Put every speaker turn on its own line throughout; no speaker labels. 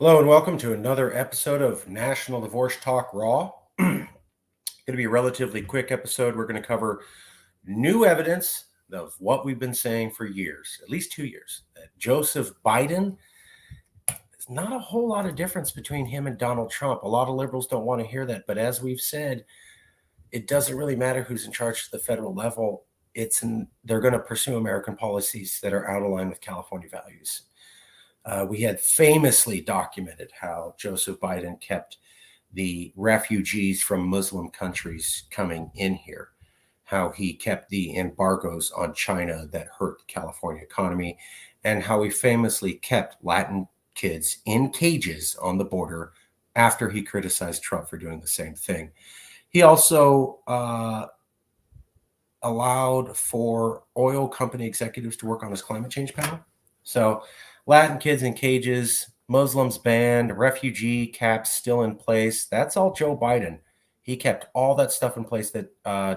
Hello and welcome to another episode of National Divorce Talk Raw. Going to be a relatively quick episode. We're going to cover new evidence of what we've been saying for years, at least 2 years, that Joseph Biden is not a whole lot of difference between him and Donald Trump. A lot of liberals don't want to hear that, but as we've said, it doesn't really matter who's in charge at the federal level. They're going to pursue American policies that are out of line with California values. We had famously documented how Joseph Biden kept the refugees from Muslim countries coming in here, how he kept the embargoes on China that hurt the California economy, and how he famously kept Latin kids in cages on the border after he criticized Trump for doing the same thing. He also allowed for oil company executives to work on his climate change panel. So Latin kids in cages, Muslims banned, refugee caps still in place. That's all Joe Biden. He kept all that stuff in place that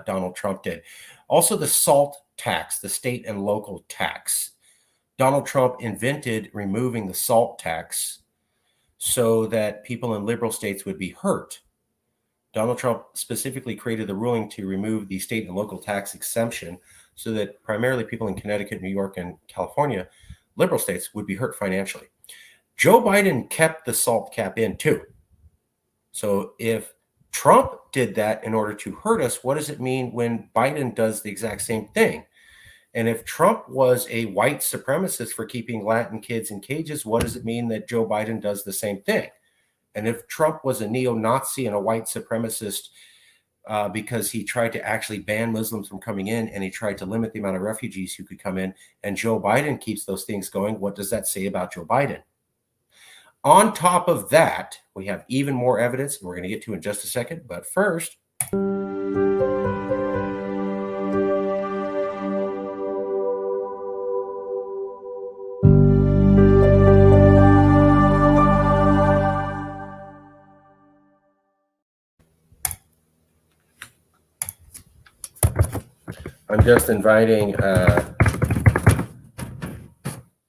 Donald Trump did. Also, the SALT tax, the state and local tax. Donald Trump invented removing the SALT tax so that people in liberal states would be hurt. Donald Trump specifically created the ruling to remove the state and local tax exemption so that primarily people in Connecticut, New York, and California, liberal states, would be hurt financially. Joe Biden kept the SALT cap in too. So if Trump did that in order to hurt us, what does it mean when Biden does the exact same thing? And if Trump was a white supremacist for keeping Latin kids in cages, what does it mean that Joe Biden does the same thing? And if Trump was a neo-Nazi and a white supremacist because he tried to actually ban Muslims from coming in and he tried to limit the amount of refugees who could come in, and Joe Biden keeps those things going, what does that say about Joe Biden? On top of that, we have even more evidence we're going to get to in just a second. But first, I'm just inviting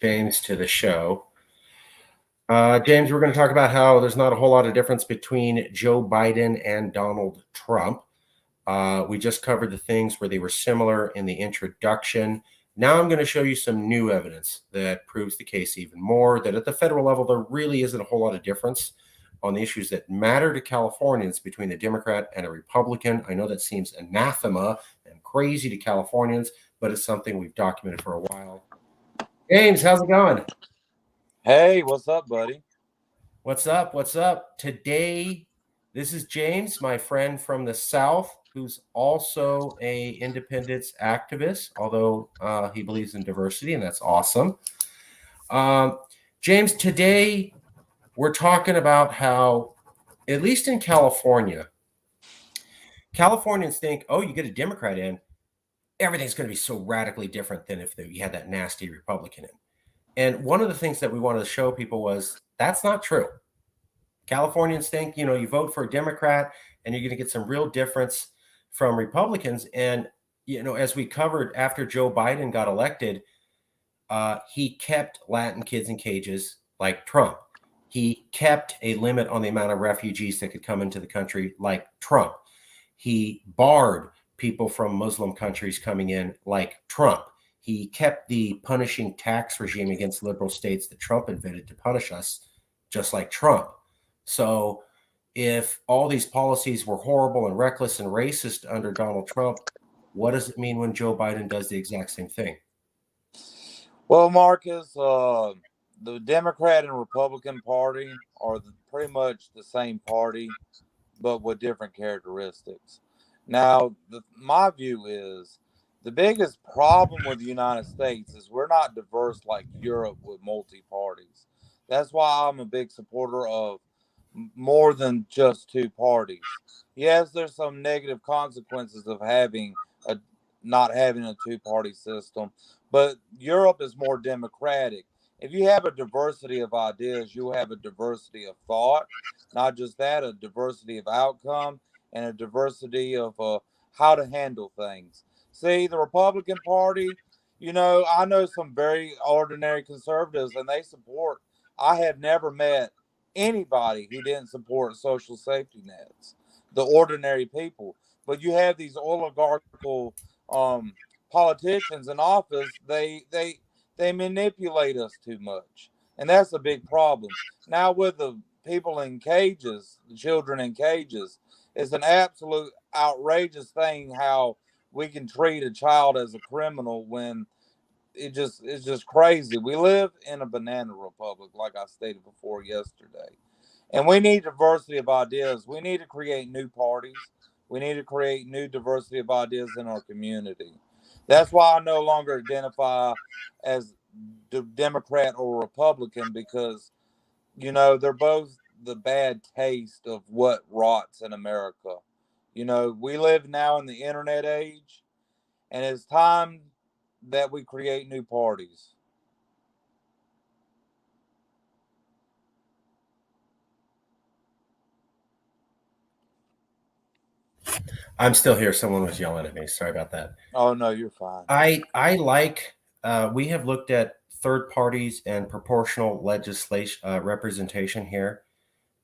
James to the show. James, we're going to talk about how there's not a whole lot of difference between Joe Biden and Donald Trump. We just covered the things where they were similar in the introduction. Now I'm going to show you some new evidence that proves the case even more, that at the federal level, there really isn't a whole lot of difference on the issues that matter to Californians between a Democrat and a Republican. I know that seems anathema and crazy to Californians, but it's something we've documented for a while. James, how's it going?
Hey, what's up, buddy?
What's up? What's up? Today, this is James, my friend from the South, who's also a independence activist, although he believes in diversity, and that's awesome. James, today we're talking about how, at least in California, Californians think, oh, you get a Democrat in, everything's going to be so radically different than if you had that nasty Republican in. And one of the things that we wanted to show people was that's not true. Californians think, you vote for a Democrat and you're going to get some real difference from Republicans. And, as we covered after Joe Biden got elected, he kept Latin kids in cages like Trump. He kept a limit on the amount of refugees that could come into the country like Trump. He barred people from Muslim countries coming in like Trump. He kept the punishing tax regime against liberal states that Trump invented to punish us, just like Trump. So if all these policies were horrible and reckless and racist under Donald Trump, what does it mean when Joe Biden does the exact same thing?
Well, Marcus, the Democrat and Republican Party are pretty much the same party, but with different characteristics. Now, my view is the biggest problem with the United States is we're not diverse like Europe with multi-parties. That's why I'm a big supporter of more than just two parties. Yes, there's some negative consequences of not having a two-party system, but Europe is more democratic. If you have a diversity of ideas, you have a diversity of thought. Not just that, a diversity of outcome and a diversity of how to handle things. See, the Republican Party, I know some very ordinary conservatives, and they support. I have never met anybody who didn't support social safety nets, the ordinary people. But you have these oligarchical um, politicians in office. They manipulate us too much, and that's a big problem. Now with the people in cages, the children in cages, it's an absolute outrageous thing how we can treat a child as a criminal when it's just crazy. We live in a banana republic, like I stated before yesterday. And we need diversity of ideas. We need to create new parties. We need to create new diversity of ideas in our community. That's why I no longer identify as the Democrat or Republican because, they're both the bad taste of what rots in America. We live now in the internet age, and it's time that we create new parties.
I'm still here. Someone was yelling at me. Sorry about that.
Oh, no, you're fine.
I like. We have looked at third parties and proportional legislation representation here,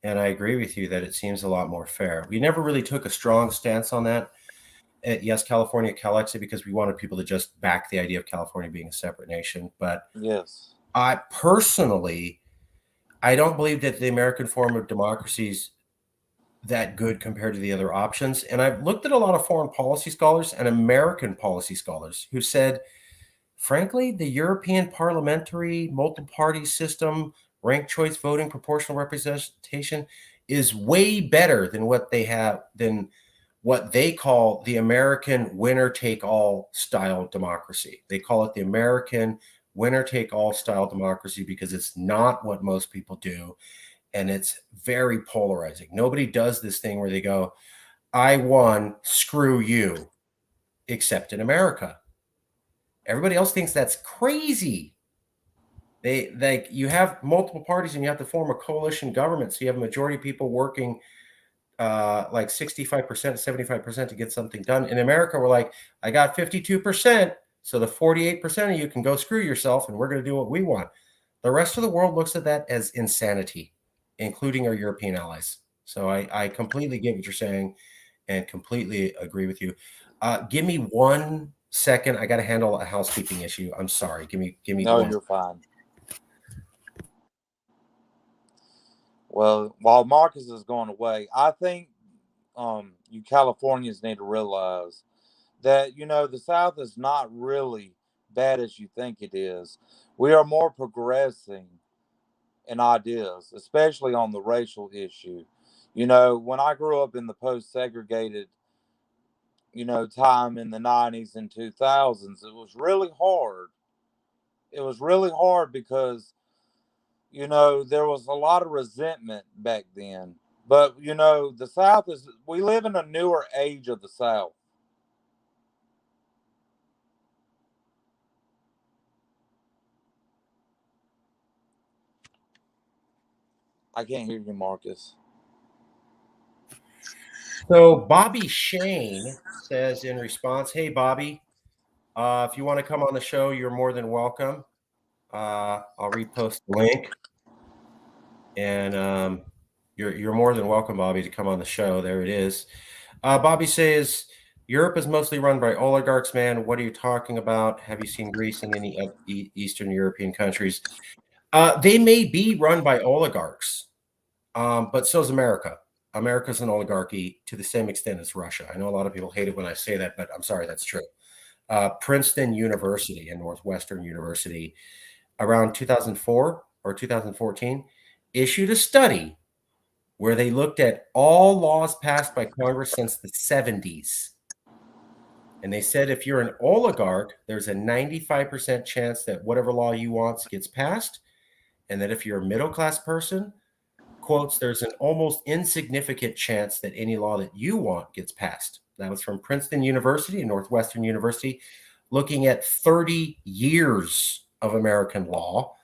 and I agree with you that it seems a lot more fair. We never really took a strong stance on that at Yes California Calexa because we wanted people to just back the idea of California being a separate nation. But
Yes.
I personally, I don't believe that the American form of democracy is that good compared to the other options. And I've looked at a lot of foreign policy scholars and American policy scholars who said, frankly, the European parliamentary multiple party system, ranked choice voting, proportional representation is way better than what they call the American winner take all style democracy. They call it the American winner take all style democracy because it's not what most people do. And it's very polarizing. Nobody does this thing where they go, I won, screw you, except in America. Everybody else thinks that's crazy. You have multiple parties and you have to form a coalition government. So you have a majority of people working like 65%, 75% to get something done. In America, we're like, I got 52%. So the 48% of you can go screw yourself and we're going to do what we want. The rest of the world looks at that as insanity, including our European allies. So I completely get what you're saying and completely agree with you. Give me 1 second. I got to handle a housekeeping issue. I'm sorry. Give me
No,
one.
you're fine. Well, while Marcus is going away, I think you Californians need to realize that the South is not really bad as you think it is. We are more progressing in ideas, especially on the racial issue. When I grew up in the post-segregated, time in the 90s and 2000s, it was really hard. It was really hard because there was a lot of resentment back then. But, the South we live in a newer age of the South. I can't hear you, Marcus.
So Bobby Shane says in response, "Hey Bobby, if you want to come on the show, you're more than welcome. I'll repost the link, and you're more than welcome, Bobby, to come on the show. There it is." Bobby says, "Europe is mostly run by oligarchs, man. What are you talking about? Have you seen Greece and any Eastern European countries? They may be run by oligarchs, but so is America. America's an oligarchy to the same extent as Russia. I know a lot of people hate it when I say that, but I'm sorry, that's true. Princeton University and Northwestern University around 2004 or 2014 issued a study where they looked at all laws passed by Congress since the 70s. And they said if you're an oligarch, there's a 95% chance that whatever law you want gets passed. And that if you're a middle class person, quotes, there's an almost insignificant chance that any law that you want gets passed. That was from Princeton University and Northwestern University, looking at 30 years of American law.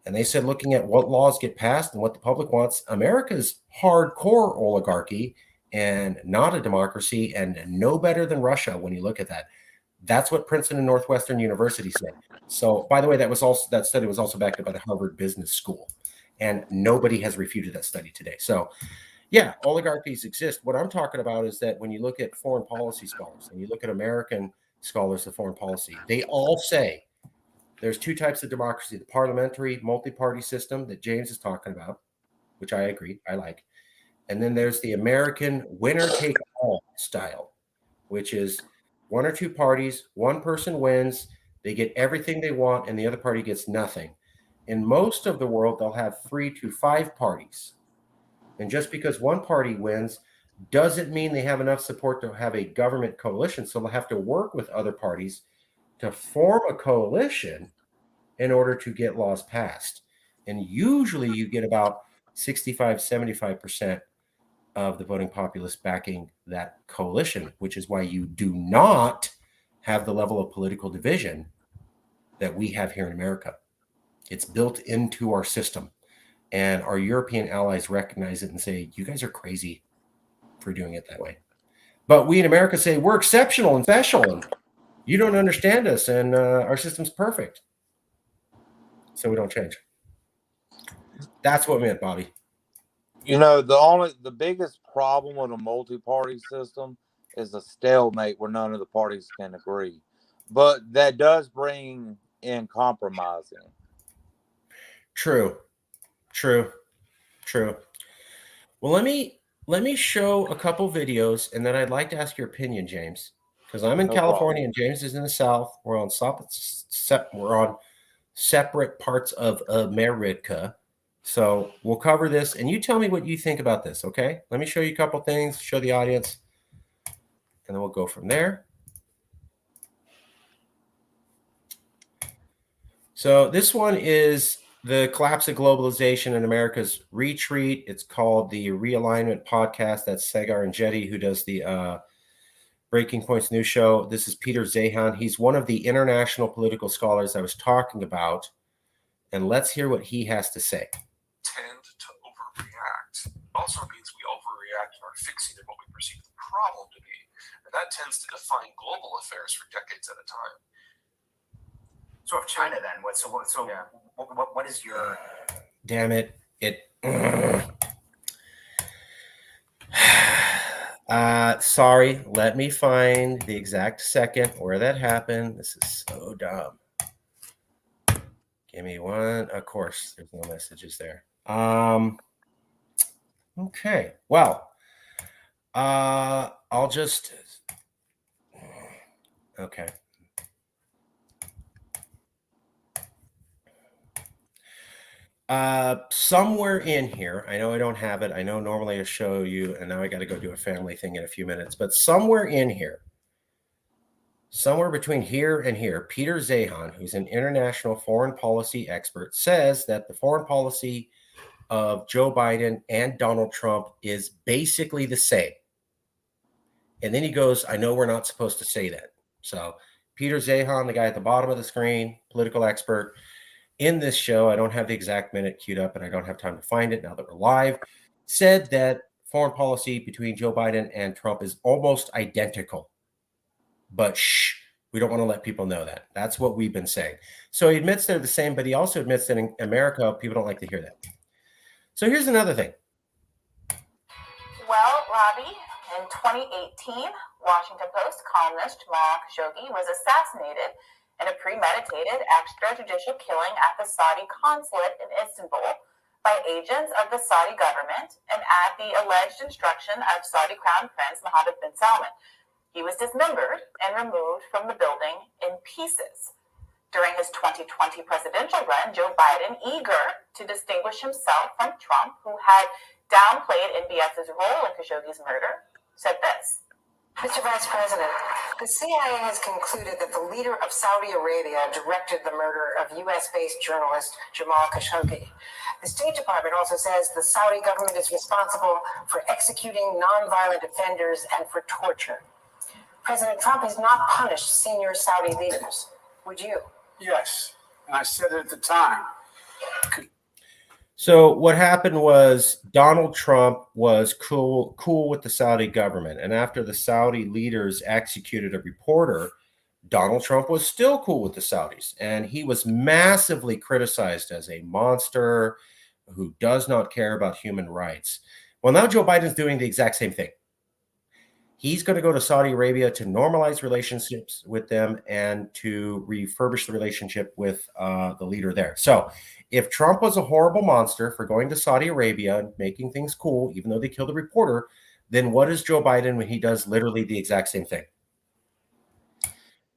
And they said, looking at what laws get passed and what the public wants, America's hardcore oligarchy and not a democracy and no better than Russia when you look at that. That's what Princeton and Northwestern University said. So, by the way, that study was also backed up by the Harvard Business School. And nobody has refuted that study today. So, yeah, oligarchies exist. What I'm talking about is that when you look at foreign policy scholars and you look at American scholars of foreign policy, they all say there's two types of democracy: the parliamentary multi-party system that James is talking about, which I agree, I like. And then there's the American winner take all style, which is one or two parties, one person wins, they get everything they want, and the other party gets nothing. In most of the world, they'll have 3 to 5 parties. And just because one party wins doesn't mean they have enough support to have a government coalition. So they'll have to work with other parties to form a coalition in order to get laws passed. And usually you get about 65, 75% of the voting populace backing that coalition, which is why you do not have the level of political division that we have here in America. It's built into our system. And our European allies recognize it and say, you guys are crazy for doing it that way. But we in America say, we're exceptional and special, and you don't understand us, and our system's perfect. So we don't change. That's what it meant, Bobby.
The biggest problem with a multi-party system is a stalemate where none of the parties can agree. But that does bring in compromising.
True. Well, let me show a couple videos, and then I'd like to ask your opinion, James, because I'm in California and James is in the South. We're on separate parts of America. So we'll cover this, and you tell me what you think about this, okay? Let me show you a couple things, show the audience, and then we'll go from there. So this one is the collapse of globalization and America's retreat. It's called the Realignment Podcast. That's Sagar and Jetty, who does the Breaking Points news show. This is Peter Zeihan. He's one of the international political scholars I was talking about. And let's hear what he has to say.
Tend to overreact. It also means we overreact and are fixated on what we perceive the problem to be. And that tends to define global affairs for decades at a time.
So if China then, what is your...
Damn it. Sorry, let me find the exact second where that happened. This is so dumb. Give me one. Of course, there's no messages there. Okay. Well, I'll just... Okay. Somewhere in here, I know I don't have it. I know normally I show you, and now I got to go do a family thing in a few minutes, but somewhere in here, somewhere between here and here, Peter Zeihan, who's an international foreign policy expert, says that the foreign policy of Joe Biden and Donald Trump is basically the same. And then he goes, I know we're not supposed to say that. So Peter Zeihan, the guy at the bottom of the screen, political expert, in this show, I don't have the exact minute queued up and I don't have time to find it now that we're live, said that foreign policy between Joe Biden and Trump is almost identical. But we don't want to let people know that. That's what we've been saying. So he admits they're the same, but he also admits that in America, people don't like to hear that. So here's another thing.
Well, Robbie, in 2018, Washington Post columnist Jamal Khashoggi was assassinated in a premeditated extrajudicial killing at the Saudi consulate in Istanbul by agents of the Saudi government and at the alleged instruction of Saudi Crown Prince Mohammed bin Salman. He was dismembered and removed from the building in pieces. During his 2020 presidential run, Joe Biden, eager to distinguish himself from Trump, who had downplayed NBS's role in Khashoggi's murder, said this.
Mr. Vice President, the CIA has concluded that the leader of Saudi Arabia directed the murder of U.S.-based journalist Jamal Khashoggi. The State Department also says the Saudi government is responsible for executing nonviolent offenders and for torture. President Trump has not punished senior Saudi leaders. Would you?
Yes, and I said it at the time.
So what happened was Donald Trump was cool with the Saudi government. And after the Saudi leaders executed a reporter, Donald Trump was still cool with the Saudis. And he was massively criticized as a monster, who does not care about human rights. Well, now Joe Biden's doing the exact same thing. He's going to go to Saudi Arabia to normalize relationships with them and to refurbish the relationship with the leader there. So if Trump was a horrible monster for going to Saudi Arabia and making things cool, even though they killed a reporter, then what is Joe Biden when he does literally the exact same thing?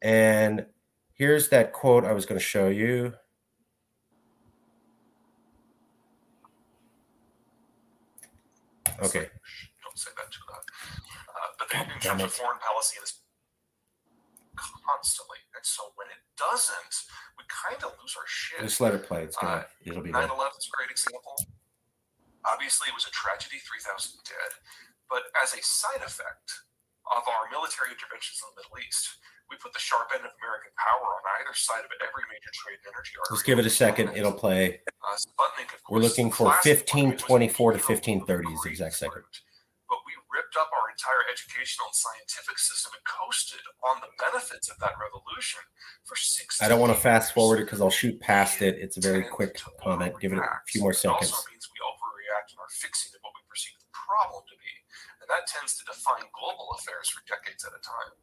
And here's that quote I was going to show you. Okay.
Don't say that too loud. But in terms of foreign policy, it is constantly. And so when it doesn't, we kind of lose our shit.
Just let it play. It'll be
9/11 is a great example. Obviously, it was a tragedy, 3,000 dead. But as a side effect of our military interventions in the Middle East, we put the sharp end of American power on either side of every major trade and energy artery.
Let's give it a second. It'll play.
Sputnik, of course,
We're looking for
classic
1524 to
one.
1530 is the exact second.
But we ripped up our entire educational and scientific system and coasted on the benefits of that revolution for 6
I don't want to fast forward it because I'll shoot past it. It's a very quick comment. Give it a few more seconds.
It also means we overreact and are fixing what we perceive the problem to be. And that tends to define global affairs for decades at a time.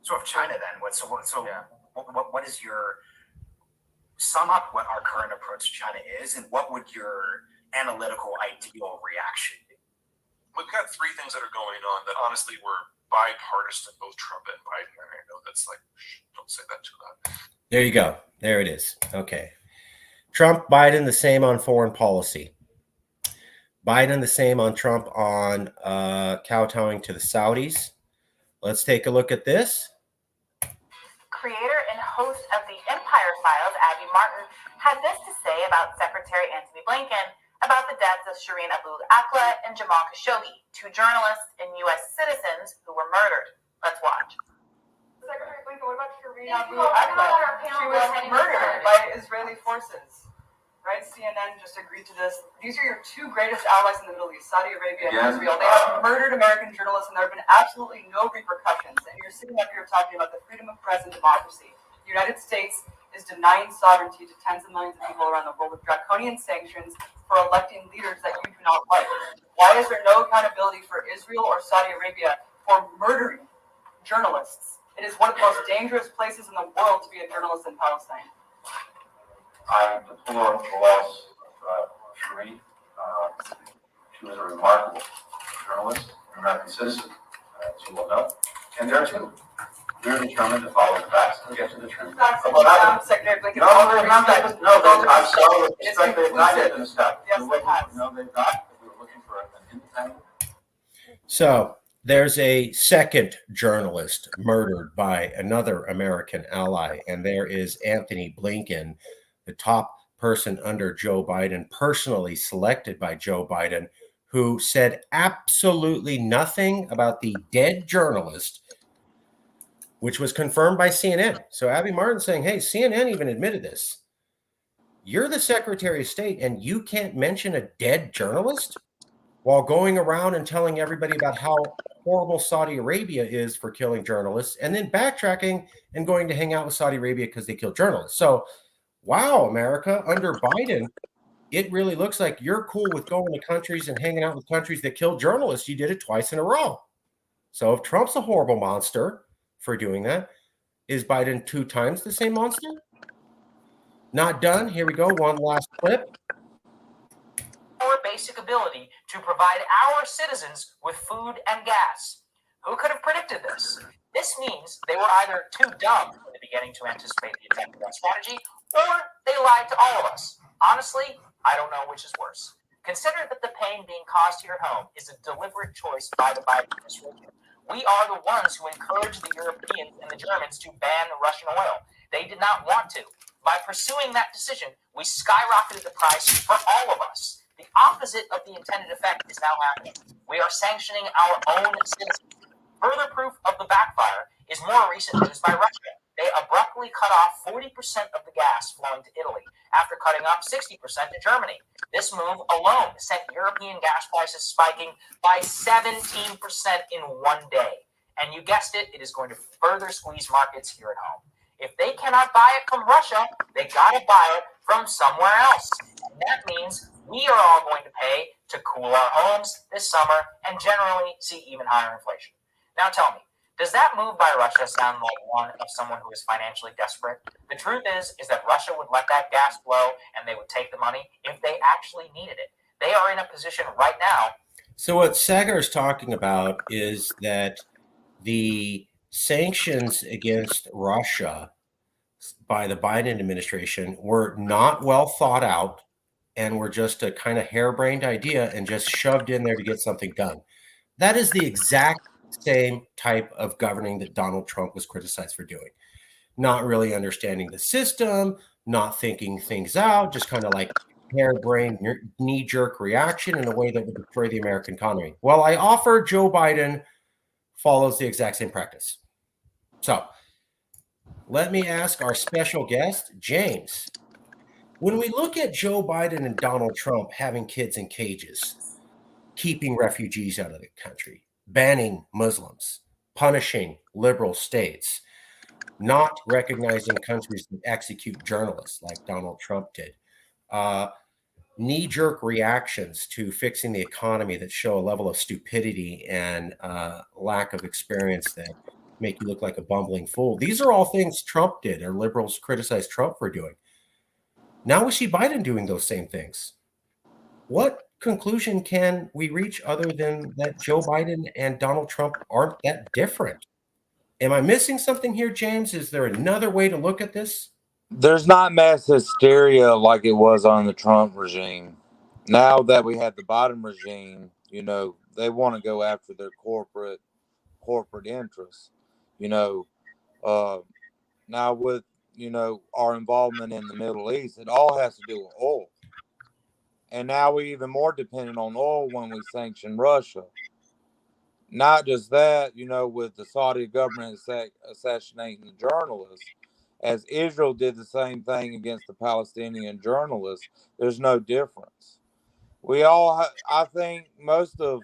So if China then, what is your sum up what our current approach to China is, and what would your analytical ideal reaction be?
We've got three things that are going on that honestly were bipartisan, both Trump and Biden. And I know that's like, don't say that too loud.
There you go. There it is. Okay. Trump, Biden, the same on foreign policy. Biden, the same on Trump on kowtowing to the Saudis. Let's take a look at this.
Creator and host of the Empire Files, Abby Martin, had this to say about Secretary Antony Blinken about the deaths of Shireen Abu Akleh and Jamal Khashoggi, two journalists and U.S. citizens who were murdered. Let's watch.
Secretary Blinken, what about Shireen Abu Akleh? She was murdered by Israeli forces. Right? CNN just agreed to this. These are your two greatest allies in the Middle East, Saudi Arabia and Israel. They have murdered American journalists, and there have been absolutely no repercussions. And you're sitting up here talking about the freedom of press and democracy. The United States is denying sovereignty to tens of millions of people around the world with draconian sanctions for electing leaders that you do not like. Why is there no accountability for Israel or Saudi Arabia for murdering journalists? It is one of the most dangerous places in the world to be a journalist in Palestine.
I deplore the loss of Shireen. She was a remarkable journalist, an American citizen, as you will know. And there too, we're determined to follow the facts and get to the truth.
Secretary Blinken.
No, they've not yet. I'm sorry, with respect, they've not yet been established.
Yes, they have.
No, they've not. We were looking for an independent.
So there's a second journalist murdered by another American ally, and there is Antony Blinken, the top person under Joe Biden, personally selected by Joe Biden, who said absolutely nothing about the dead journalist, which was confirmed by CNN. So Abby Martin saying, hey, CNN even admitted this. You're the Secretary of State and you can't mention a dead journalist while going around and telling everybody about how horrible Saudi Arabia is for killing journalists, and then backtracking and going to hang out with Saudi Arabia because they killed journalists. So wow, America, under Biden, it really looks like you're cool with going to countries and hanging out with countries that kill journalists. You did it twice in a row. So if Trump's a horrible monster for doing that, is Biden 2 times the same monster? Not done. Here we go. One last clip.
Our basic ability to provide our citizens with food and gas. Who could have predicted this? This means they were either too dumb in the beginning to anticipate the effect of that strategy, or they lied to all of us. Honestly, I don't know which is worse. Consider that the pain being caused to your home is a deliberate choice by the Biden administration. We are the ones who encouraged the Europeans and the Germans to ban Russian oil. They did not want to. By pursuing that decision, we skyrocketed the price for all of us. The opposite of the intended effect is now happening. We are sanctioning our own citizens. Further proof of the backfire is more recent news by Russia. They abruptly cut off 40% of the gas flowing to Italy after cutting off 60% to Germany. This move alone sent European gas prices spiking by 17% in one day. And you guessed it, it is going to further squeeze markets here at home. If they cannot buy it from Russia, they got to buy it from somewhere else. And that means we are all going to pay to cool our homes this summer and generally see even higher inflation. Now tell me, does that move by Russia sound like one of someone who is financially desperate? The truth is that Russia would let that gas flow and they would take the money if they actually needed it. They are in a position right now.
So what Sagar is talking about is that the sanctions against Russia by the Biden administration were not well thought out and were just a kind of harebrained idea and just shoved in there to get something done. That is the exact same type of governing that Donald Trump was criticized for doing. Not really understanding the system, not thinking things out, just kind of like harebrained knee-jerk reaction in a way that would destroy the American economy. Well, I offer Joe Biden follows the exact same practice. So let me ask our special guest, James. When we look at Joe Biden and Donald Trump having kids in cages, keeping refugees out of the country, banning Muslims, punishing liberal states, not recognizing countries that execute journalists like Donald Trump did, knee-jerk reactions to fixing the economy that show a level of stupidity and lack of experience that make you look like a bumbling fool. These are all things Trump did, or liberals criticized Trump for doing. Now we see Biden doing those same things. What conclusion can we reach other than that Joe Biden and Donald Trump aren't that different? Am I missing something here, James? Is there another way to look at this?
There's not mass hysteria like it was on the Trump regime. Now that we have the Biden regime, they want to go after their corporate interests. Now with our involvement in the Middle East, it all has to do with oil. And now we're even more dependent on oil when we sanction Russia. Not just that, with the Saudi government assassinating the journalists, as Israel did the same thing against the Palestinian journalists, there's no difference. I think most of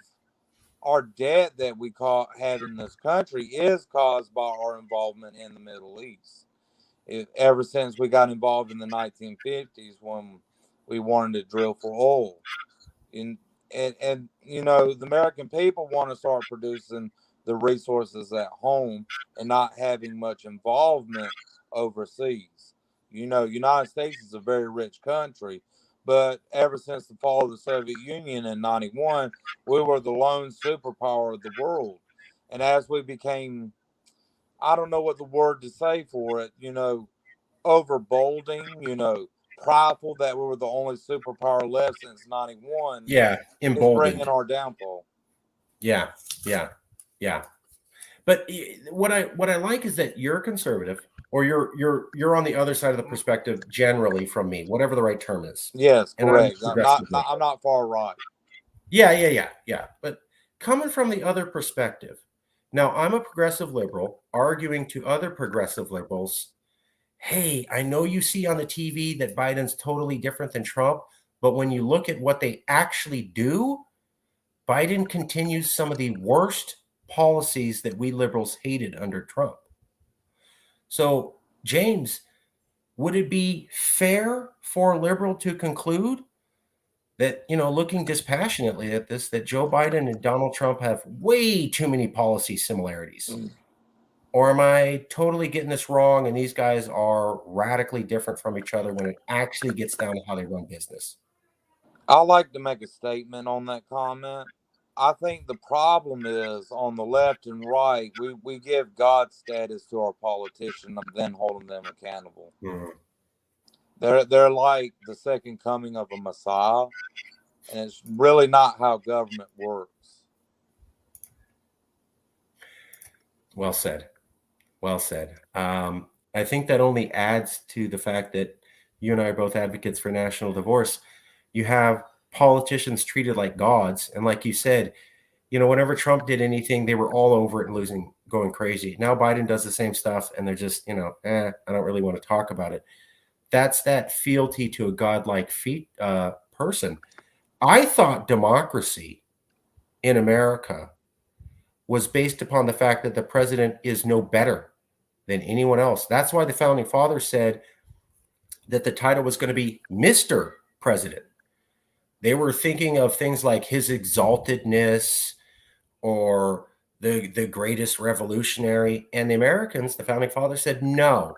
our debt that we have in this country is caused by our involvement in the Middle East. Ever since we got involved in the 1950s when we wanted to drill for oil. And the American people want to start producing the resources at home and not having much involvement overseas. United States is a very rich country, but ever since the fall of the Soviet Union in 91, we were the lone superpower of the world. And as we became, I don't know what the word to say for it, overbolding, prideful that we were the only superpower left since 91.
Yeah, emboldened.
It's bringing our downfall.
Yeah. But what I like is that you're conservative, or you're on the other side of the perspective generally from me, whatever the right term is.
Yes, correct.
I'm
not far right.
Yeah. But coming from the other perspective, now I'm a progressive liberal arguing to other progressive liberals, hey, I know you see on the TV that Biden's totally different than Trump, but when you look at what they actually do, Biden continues some of the worst policies that we liberals hated under Trump. So, James, would it be fair for a liberal to conclude that, looking dispassionately at this, that Joe Biden and Donald Trump have way too many policy similarities? Or am I totally getting this wrong and these guys are radically different from each other when it actually gets down to how they run business?
I like to make a statement on that comment. I think the problem is on the left and right, we give God status to our politicians and then holding them accountable.
Mm-hmm.
They're like the second coming of a Messiah, and it's really not how government works.
Well said. I think that only adds to the fact that you and I are both advocates for national divorce. You have politicians treated like gods. And like you said, whenever Trump did anything, they were all over it and going crazy. Now Biden does the same stuff and they're just, I don't really want to talk about it. That's that fealty to a godlike person. I thought democracy in America was based upon the fact that the president is no better than anyone else. That's why the founding fathers said that the title was going to be Mr. President. They were thinking of things like His Exaltedness or the greatest revolutionary. And the Americans, the founding fathers, said, no,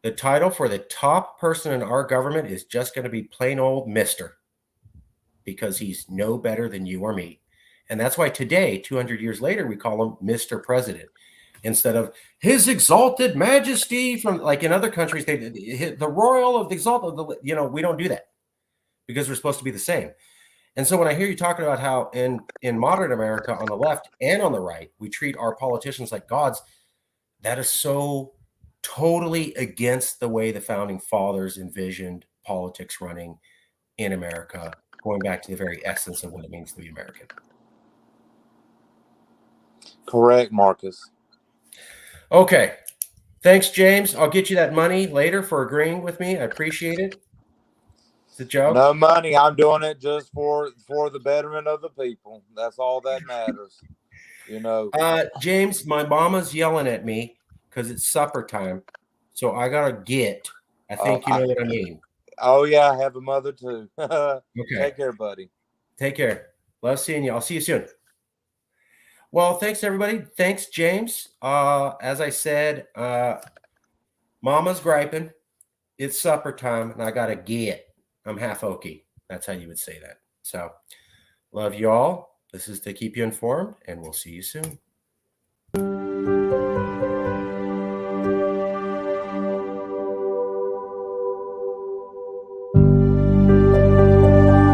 the title for the top person in our government is just going to be plain old Mr. because he's no better than you or me. And that's why today, 200 years later, we call him Mr. President instead of His Exalted Majesty. From like in other countries, the royal of the exalted, we don't do that because we're supposed to be the same. And so when I hear you talking about how in modern America on the left and on the right, we treat our politicians like gods, that is so totally against the way the founding fathers envisioned politics running in America, going back to the very essence of what it means to be American.
Correct, Marcus.
Okay. Thanks, James. I'll get you that money later for agreeing with me. I appreciate it. It's a joke.
No money. I'm doing it just for the betterment of the people. That's all that matters.
James, my mama's yelling at me because it's supper time. So I got to get. I think you know what I mean.
Oh, yeah. I have a mother, too.
Okay.
Take care, buddy.
Take care. Love seeing you. I'll see you soon. Well, thanks, everybody. Thanks, James. As I said, mama's griping. It's supper time, and I got to get. I'm half Okie. That's how you would say that. So, love you all. This is to keep you informed, and we'll see you soon.